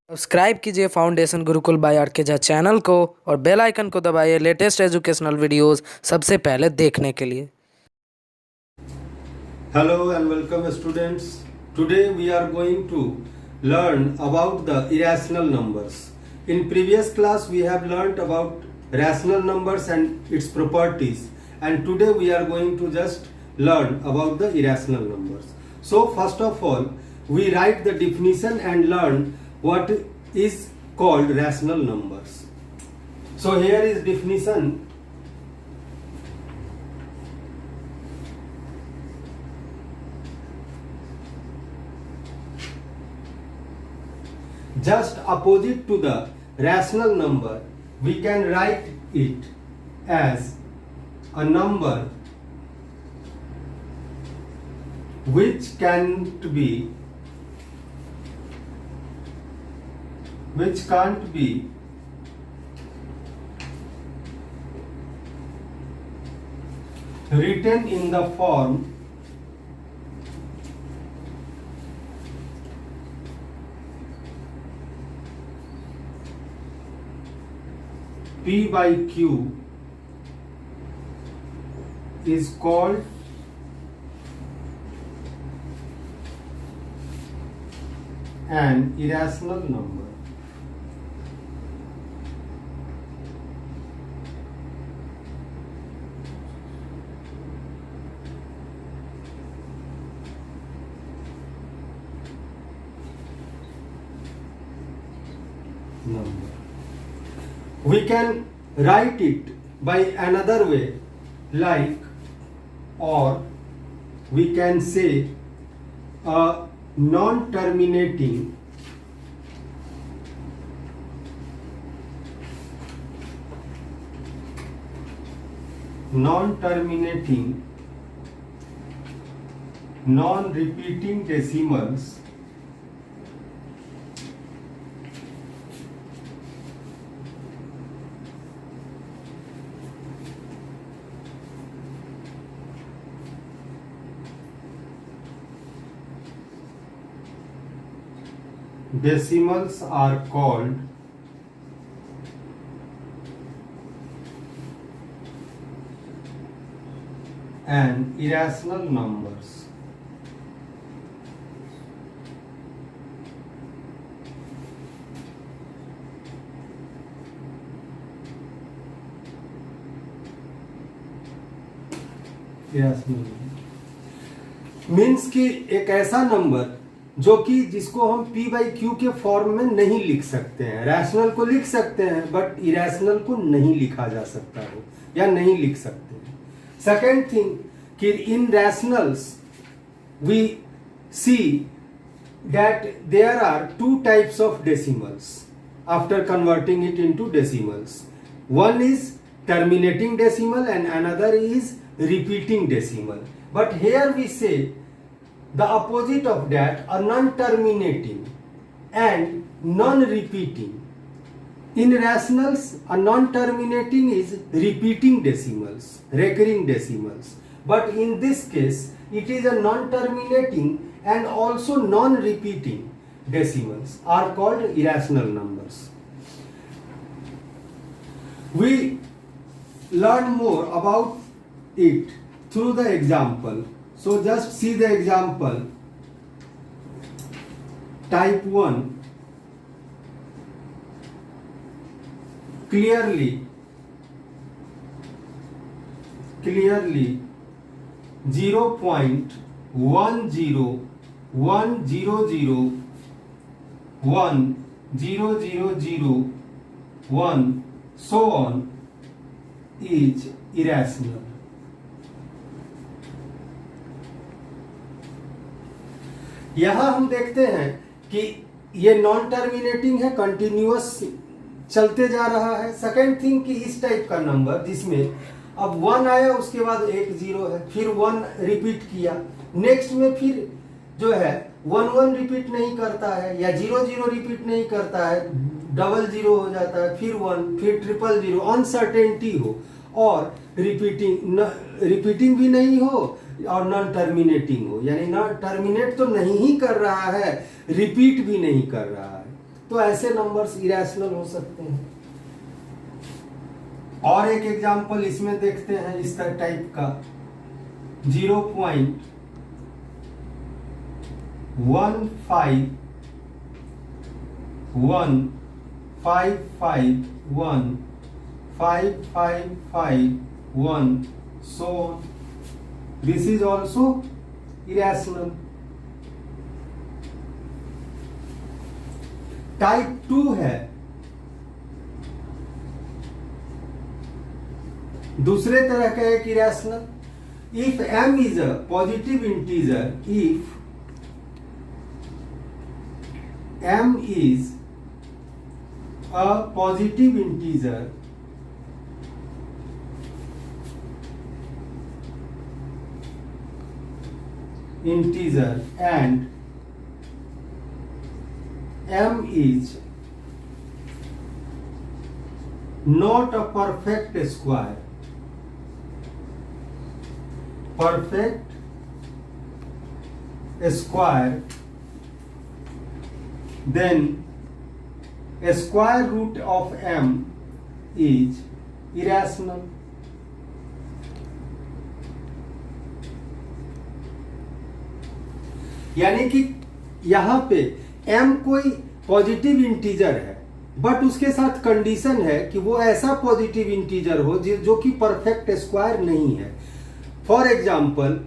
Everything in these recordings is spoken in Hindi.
सब्सक्राइब कीजिए फाउंडेशन गुरुकुल बाय आर के झा चैनल को और बेल आइकन को दबाइए लेटेस्ट एजुकेशनल वीडियोस सबसे पहले देखने के लिए। Hello and welcome students. Today we are going to learn about the irrational numbers. In previous class we have learnt about rational numbers and its properties, and today we are going to just learn about the irrational numbers. So first of all we write the definition and learn what is called rational numbers. So here is definition. Just opposite to the rational number, we can write it as a number which can't be written in the form P by Q is called an irrational number. We can write it by another way, like, or we can say a non-terminating non-repeating decimals are called an irrational numbers. Means कि एक ऐसा नंबर जो कि जिसको हम P बाई क्यू के फॉर्म में नहीं लिख सकते हैं। रैशनल को लिख सकते हैं बट इरेशनल को नहीं लिखा जा सकता हो या नहीं लिख सकते हैं। सेकेंड थिंग कि in rationals we see that there are two types of decimals after converting it into decimals. One is terminating decimal and another is repeating decimal. But here we say the opposite of that, a non-terminating and non-repeating. In rationals, a non-terminating is repeating decimals, recurring decimals. But in this case, it is a non-terminating and also non-repeating decimals are called irrational numbers. We learn more about it through the example. So just see the example. Type 1. Clearly 0.10100010001 so on is irrational. यहां हम देखते हैं कि ये नॉन टर्मिनेटिंग है, कंटिन्यूअस चलते जा रहा है। सेकेंड थिंग कि इस टाइप का नंबर जिसमें अब 1 आया उसके बाद एक 0 है, फिर 1 रिपीट किया, नेक्स्ट में फिर जो है 1 रिपीट नहीं करता है या 0 रिपीट नहीं करता है, 0 हो जाता है, फिर 1, फिर 0, अनसर्टेनिटी हो और रिपीटिंग भी नहीं हो, और नॉन टर्मिनेटिंग हो, यानी नॉन टर्मिनेट तो नहीं ही कर रहा है, रिपीट भी नहीं कर रहा है, तो ऐसे नंबर्स इरेशनल हो सकते हैं। और एक एग्जांपल इसमें देखते हैं इस टाइप का, 0.15155155551 so on. This is also irrational. Type 2 है, दूसरे तरह का एक irrational. If m is a positive integer, if m is a positive integer and m is not a perfect square, then a square root of m is irrational. यानी कि यहां पे m कोई पॉजिटिव इंटीजर है, बट उसके साथ कंडीशन है कि वो ऐसा पॉजिटिव इंटीजर हो जो कि परफेक्ट स्क्वायर नहीं है। For example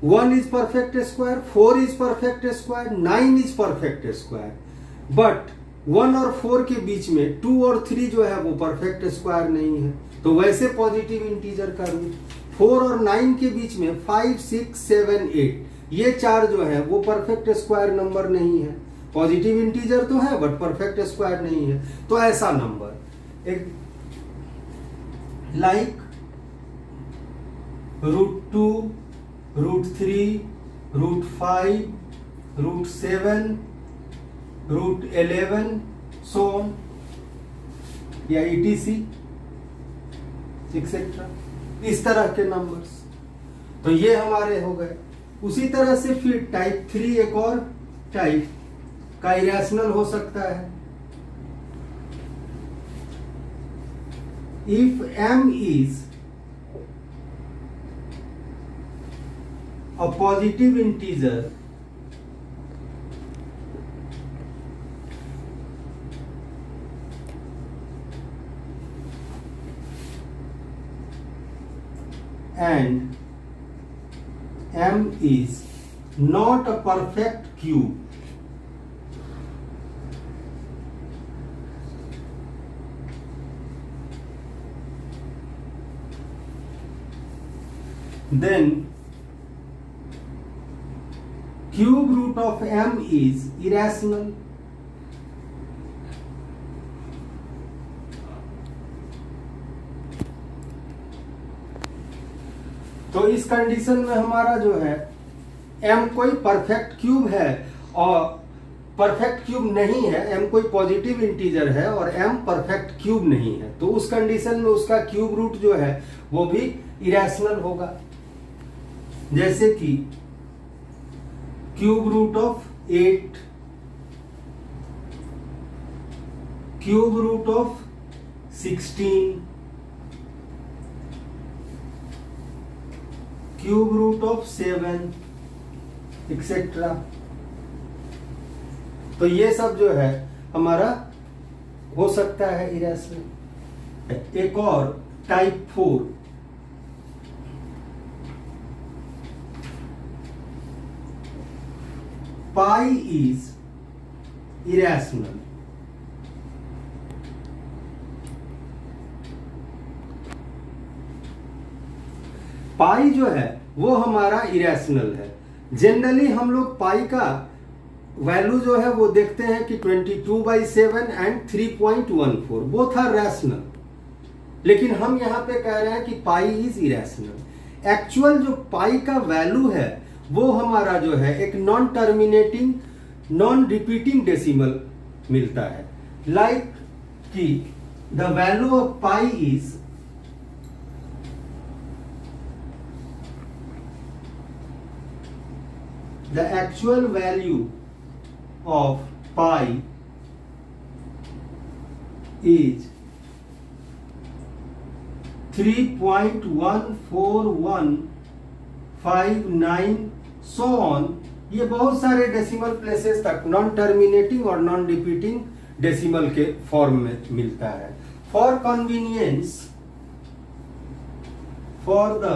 1 is perfect square, 4 is perfect square, 9 is perfect square, but 1 और 4 के बीच में 2 और 3 जो है वो परफेक्ट स्क्वायर नहीं है। तो वैसे पॉजिटिव इंटीजर का रूट 4 और 9 के बीच में 5, 6, 7, 8 ये 4 जो है वो परफेक्ट स्क्वायर नंबर नहीं है। पॉजिटिव इंटीजर तो है बट परफेक्ट स्क्वायर नहीं है। तो ऐसा नंबर एक लाइक √2, √3, √5, √7, √11 so on या etc एक्सेट्रा, इस तरह के नंबर्स। तो ये हमारे हो गए। उसी तरह से फिर टाइप 3 एक और टाइप का इरेशनल हो सकता है। If m is a positive integer and m is not a perfect cube, then cube root of m is irrational. तो इस कंडीशन में हमारा जो है m कोई परफेक्ट क्यूब है और परफेक्ट क्यूब नहीं है, m कोई पॉजिटिव इंटीजर है और m परफेक्ट क्यूब नहीं है। तो उस कंडीशन में उसका क्यूब रूट जो है वो भी इरेशनल होगा। जैसे कि cube root of 8, cube root of 16, cube root of 7 et cetera. तो ये सब जो है हमारा हो सकता है इरेशनल। एक और टाइप 4, पाई इज इरेशनल। पाई जो है वो हमारा इरेशनल है। जनरली हम लोग पाई का वैल्यू जो है वो देखते हैं कि 22/7 एंड 3.14 बोथ आर रैशनल, लेकिन हम यहां पे कह रहे हैं कि पाई इज इरेशनल। एक्चुअल जो पाई का वैल्यू है वो हमारा जो है एक non terminating non repeating decimal मिलता है। लाइक कि the value of pi is the actual value of pi is 3.14159 so on। ये बहुत सारे डेसिमल प्लेसेस तक नॉन टर्मिनेटिंग और नॉन रिपीटिंग डेसिमल के फॉर्म में मिलता है। For convenience for the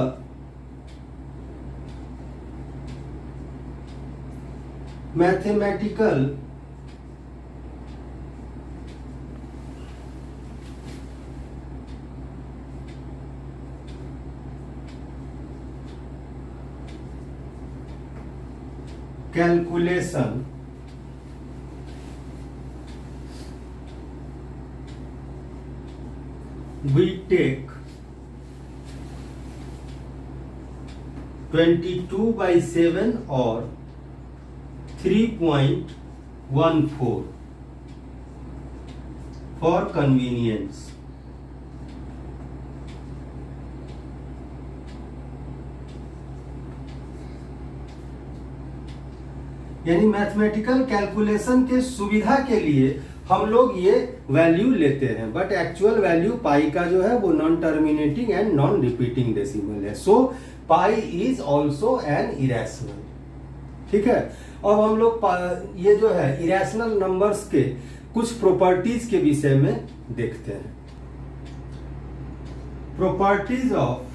mathematical calculation we take 22/7 or 3.14 for convenience। यानी मैथमेटिकल कैलकुलेशन के सुविधा के लिए हम लोग ये वैल्यू लेते हैं, बट एक्चुअल वैल्यू पाई का जो है वो non terminating and non repeating decimal है। So pi is also an irrational. ठीक है, अब हम लोग ये जो है इरेशनल नंबर्स के कुछ प्रॉपर्टीज के विषय में देखते हैं। Properties of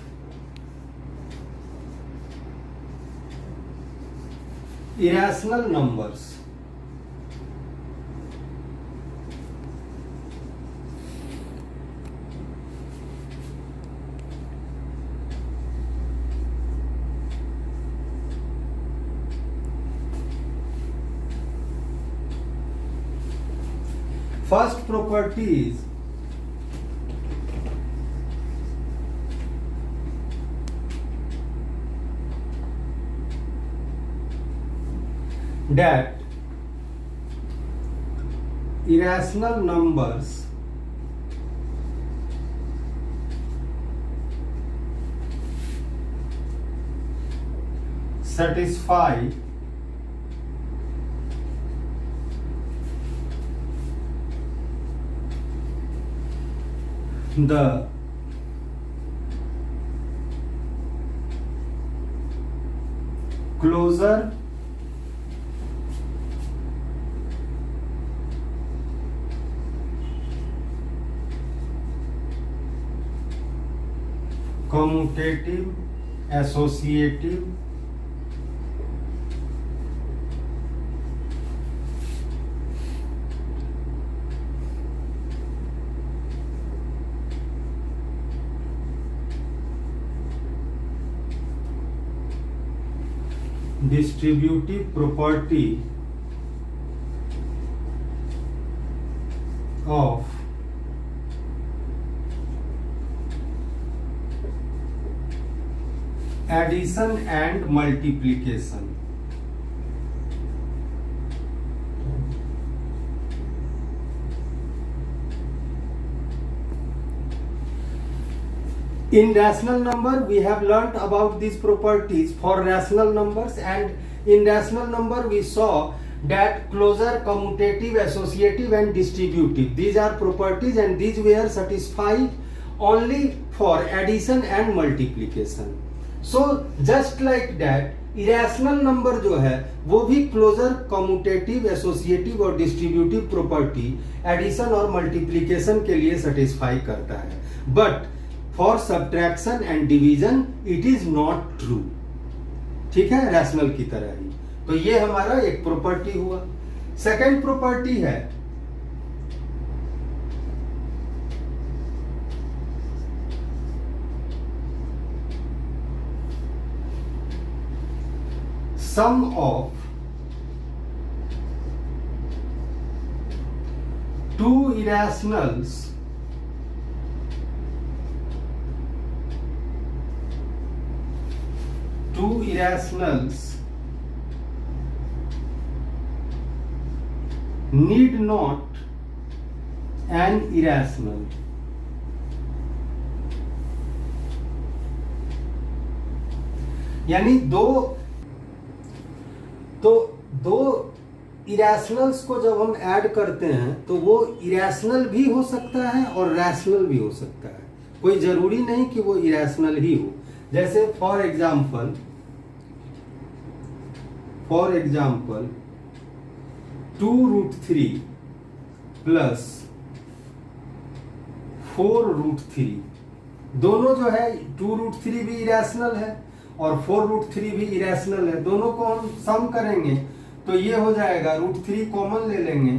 irrational numbers। First property is that irrational numbers satisfy the closure commutative associative distributive property of addition and multiplication। In rational number we have learnt about these properties for rational numbers, and in rational number we saw that closure, commutative, associative and distributive, these are properties and these were satisfied only for addition and multiplication। So just like that irrational number जो है वो भी क्लोजर, कम्यूटेटिव, एसोसिएटिव और डिस्ट्रीब्यूटिव प्रॉपर्टी एडिशन और मल्टीप्लिकेशन के लिए सेटिस्फाई करता है, but for subtraction and division it is not true. ठीक है, रैशनल की तरह ही। तो ये हमारा एक प्रॉपर्टी हुआ। सेकंड प्रॉपर्टी है sum of two irrationals need not an irrational। यानी दो तो दो इरेशनल्स को जब हम ऐड करते हैं तो वो इरेशनल भी हो सकता है और रैशनल भी हो सकता है, कोई जरूरी नहीं कि वो इरेशनल ही हो। जैसे फॉर एग्जाम्पल 2√3 प्लस 4√3, दोनों जो है 2√3 भी इरेशनल है और 4√3 भी इरेशनल है। दोनों को हम सम करेंगे तो ये हो जाएगा, √3 कॉमन ले लेंगे,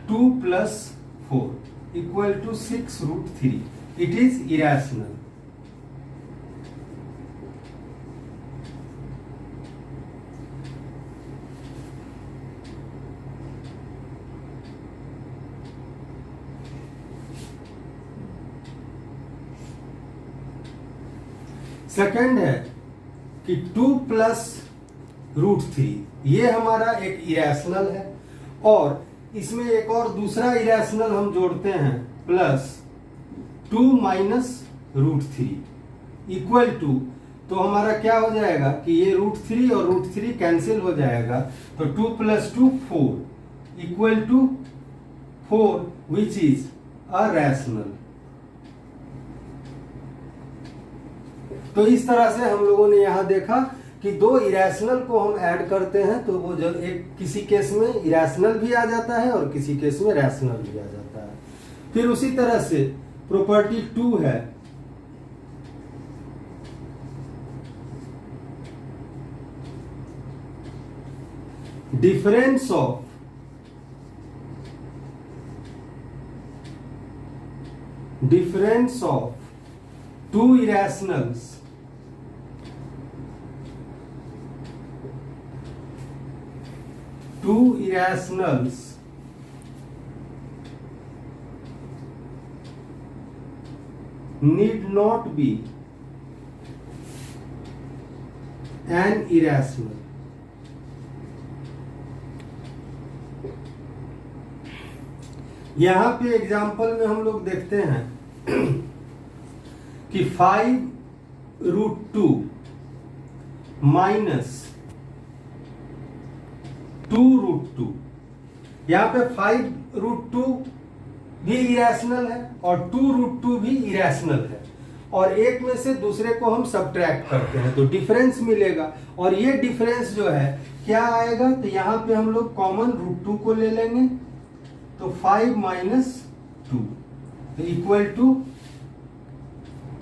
2 + 4 equal to 6√3। It is irrational. Second है कि 2 + √3, ये हमारा एक इरेशनल है और इसमें एक और दूसरा इरेशनल हम जोड़ते हैं, +2 - √3 इक्वल टू, तो हमारा क्या हो जाएगा कि ये √3 और √3 कैंसिल हो जाएगा, तो 2 + 2 4 equal to 4 which is a rational. तो इस तरह से हम लोगों ने यहां देखा कि दो इरेशनल को हम ऐड करते हैं तो वो जो एक किसी केस में इरेशनल भी आ जाता है और किसी केस में रैशनल भी आ जाता है। फिर उसी तरह से प्रॉपर्टी 2 है, difference of two irrationals need not be an irrational। यहां पे एग्जाम्पल में हम लोग देखते हैं कि 5√2 - 2√2, यहां पे 5√2 भी इरेशनल है और 2√2 भी इरेशनल है, और एक में से दूसरे को हम सब्ट्रैक्ट करते हैं तो डिफरेंस मिलेगा। और ये डिफरेंस जो है क्या आएगा, तो यहां पे हम लोग कॉमन √2 को ले लेंगे, तो 5 - 2 equal to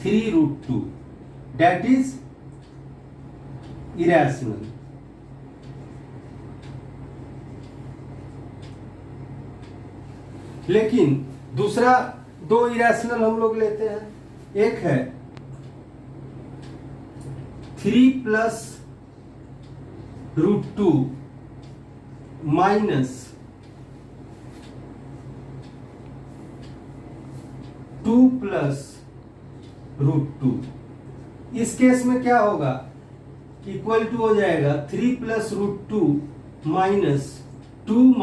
3√2, that is irrational. लेकिन दूसरा दो इरेशनल हम लोग लेते हैं, एक है 3 + √2 - 2 + √2। इस केस में क्या होगा, इक्वल टू हो जाएगा 3 + √2 - 2 -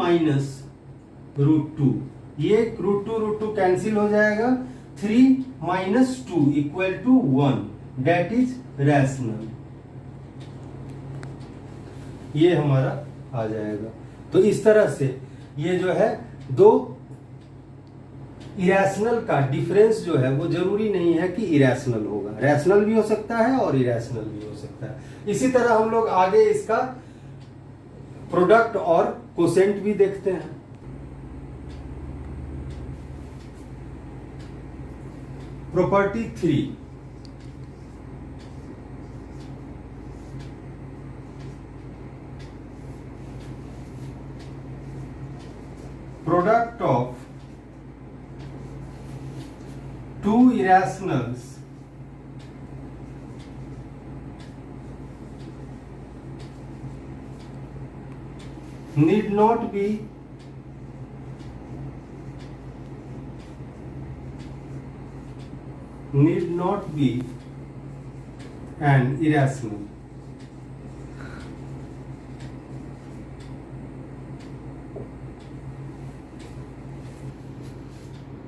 √2, ये √2 कैंसिल हो जाएगा, 3 - 2 equal to 1, that is rational. ये हमारा आ जाएगा। तो इस तरह से ये जो है दो इरेशनल का डिफरेंस जो है वो जरूरी नहीं है कि इरेशनल होगा, रैशनल भी हो सकता है और इरेशनल भी हो सकता है। इसी तरह हम लोग आगे इसका प्रोडक्ट और कोसेंट भी देखते हैं। Property 3, product of two irrationals need not be an irrational।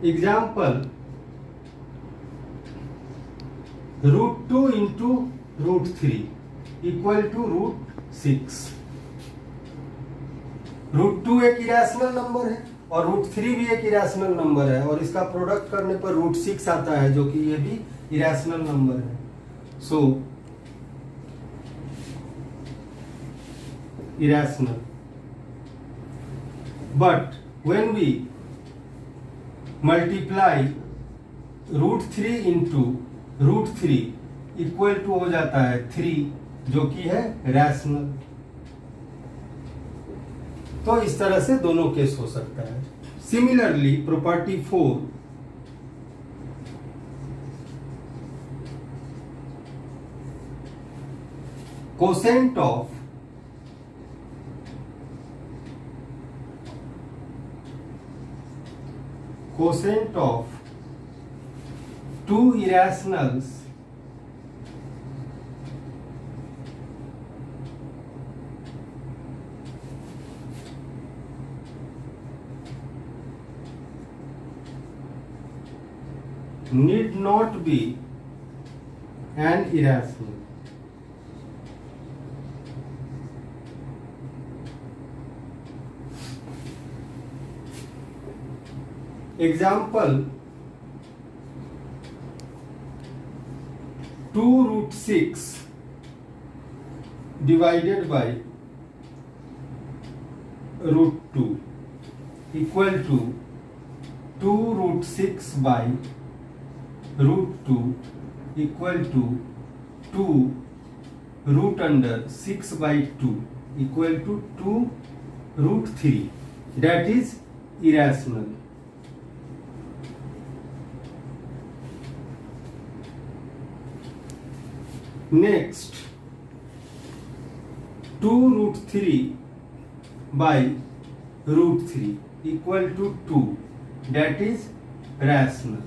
Example, √2 × √3 equal to √6। √2 एक इरेशनल नंबर है और √3 भी एक इरेशनल नंबर है, और इसका प्रोडक्ट करने पर √6 आता है, जो कि ये भी इरेशनल नंबर है. So irrational. But when we multiply √3 into √3 equal to हो जाता है 3, जो कि है रैशनल. तो इस तरह से दोनों केस हो सकता है. Similarly property 4, quotient of two irrationals need not be an irrational. Example, 2√6 divided by √2 equal to 2√6 by √2 equal to 2 root under 6 by 2 equal to 2√3. That is irrational. Next, 2√3 by √3 equal to 2. That is rational.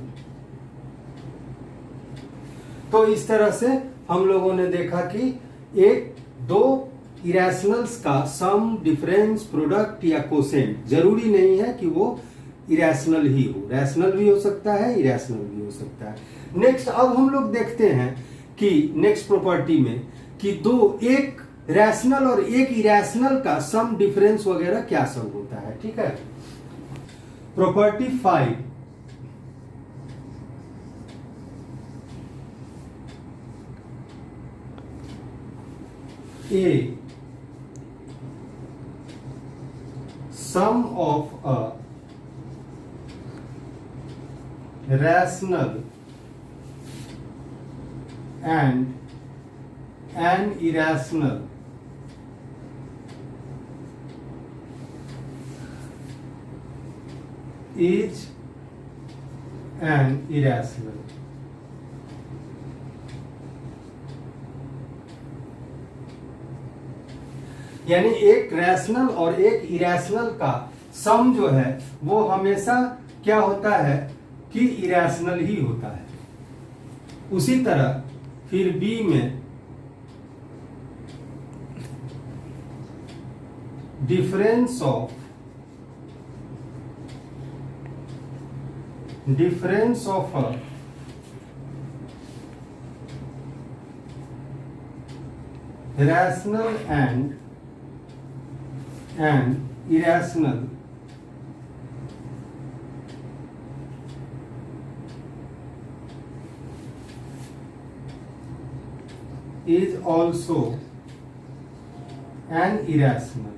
तो इस तरह से हम लोगों ने देखा कि एक दो इरेशनल्स का सम, डिफरेंस, प्रोडक्ट या कोसेंट जरूरी नहीं है कि वो इरेशनल ही हो, रैशनल भी हो सकता है, इरेशनल भी हो सकता है. नेक्स्ट, अब हम लोग देखते हैं कि नेक्स्ट प्रॉपर्टी में कि एक रैशनल और एक इरेशनल का सम, डिफरेंस वगैरह क्या सब होता है. ठीक है. Property 5, a sum of a rational and an irrational is an irrational. यानी एक रैशनल और एक इरेशनल का सम जो है वो हमेशा क्या होता है कि इरेशनल ही होता है. उसी तरह फिर बी में difference of a rational and an irrational is also an irrational.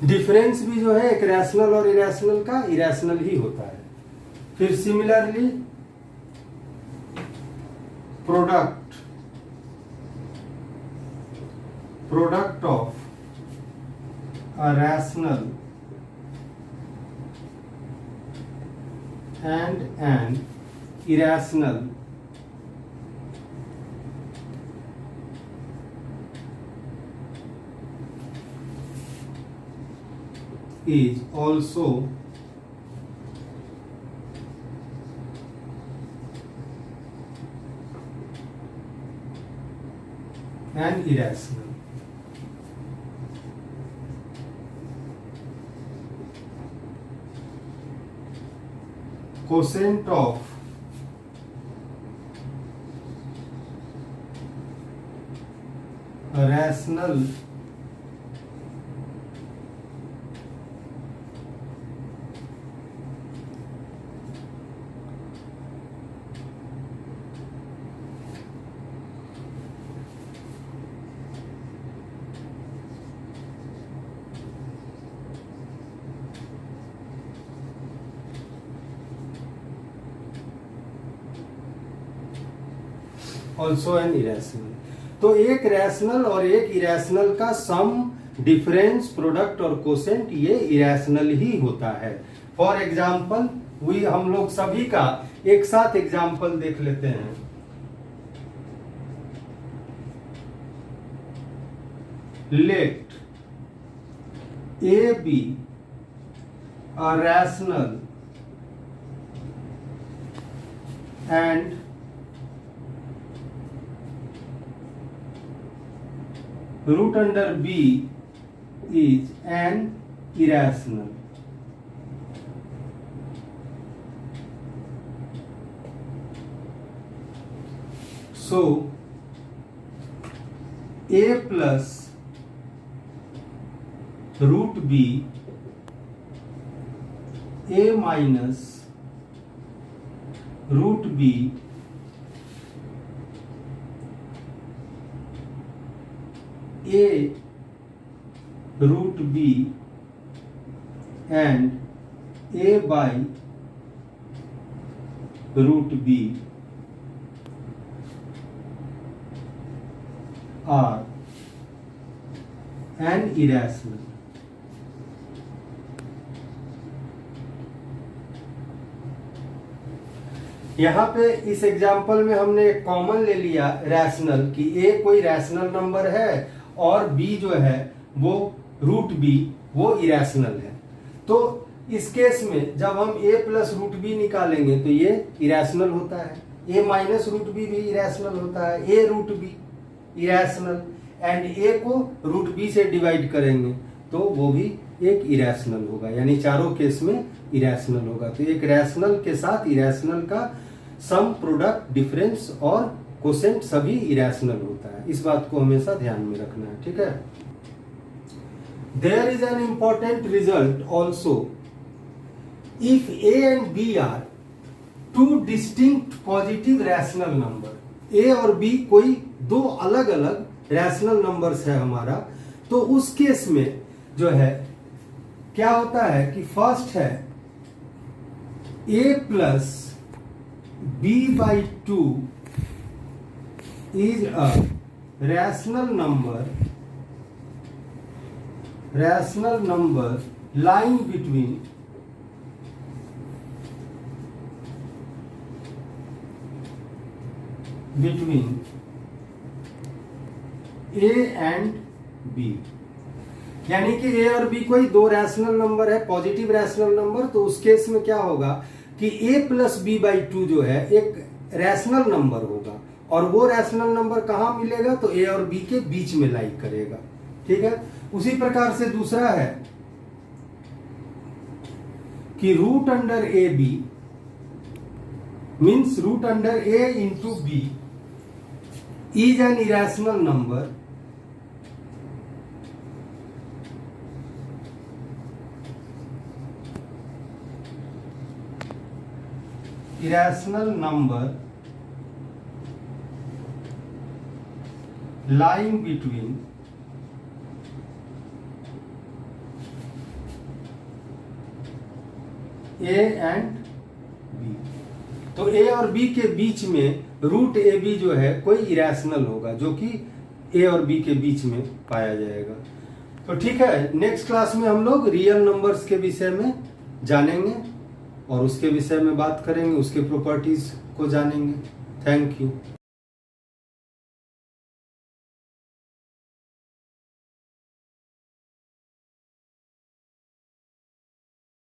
Difference भी जो है एक रैशनल और इरेशनल का इरेशनल ही होता है. फिर similarly product of a rational and an irrational is also an irrational. Quotient of rational also an irrational. तो एक रैशनल और एक इरेशनल का सम, डिफरेंस, प्रोडक्ट और कोसेंट ये इरेशनल ही होता है। फॉर एग्जाम्पल हम लोग सभी का एक साथ एग्जाम्पल देख लेते हैं। Let A B a rational and root under B is an irrational. So A plus root B, A minus root B, A root B and A by root B are an irrational. यहाँ पे इस एग्जाम्पल में हमने एक कॉमन ले लिया रैशनल कि A कोई रैशनल नंबर है और B जो है वो रूट B वो इरेशनल है। तो इस केस में जब हम A प्लस रूट B निकालेंगे तो ये इरेशनल होता है, A माइनस रूट B भी इरेशनल होता है, A root B irrational, and A को रूट B से डिवाइड करेंगे तो वो भी एक इरेशनल होगा, यानी चारों केस में इरेशनल होगा। तो एक रैशनल के साथ इरेशनल का सम, प्रोडक्ट, डिफरेंस और कोसेंट सभी इरेशनल होता है। इस बात को हमेशा ध्यान में रखना है, ठीक है। There is an important result also if A and B are two distinct positive rational number. A और बी कोई दो अलग अलग रैशनल नंबर्स है हमारा, तो उस केस में जो है क्या होता है कि फर्स्ट है a plus b by 2 is a rational number lying between a and b। यानी कि a और b कोई दो रैशनल नंबर है, पॉजिटिव रैशनल नंबर, तो उस केस में क्या होगा कि a प्लस बी बाई 2 जो है एक रैशनल नंबर होगा, और वो रैशनल नंबर कहां मिलेगा तो a और b के बीच में लाई करेगा, ठीक है। उसी प्रकार से दूसरा है कि root under A B means root under a into B is an irrational number lying between A and B। तो A और B के बीच में रूट ए बी जो है कोई इरेशनल होगा, जो कि A और B के बीच में पाया जाएगा। तो ठीक है, नेक्स्ट क्लास में हम लोग रियल नंबर्स के विषय में जानेंगे और उसके विषय में बात करेंगे, उसके प्रॉपर्टीज को जानेंगे। Thank you.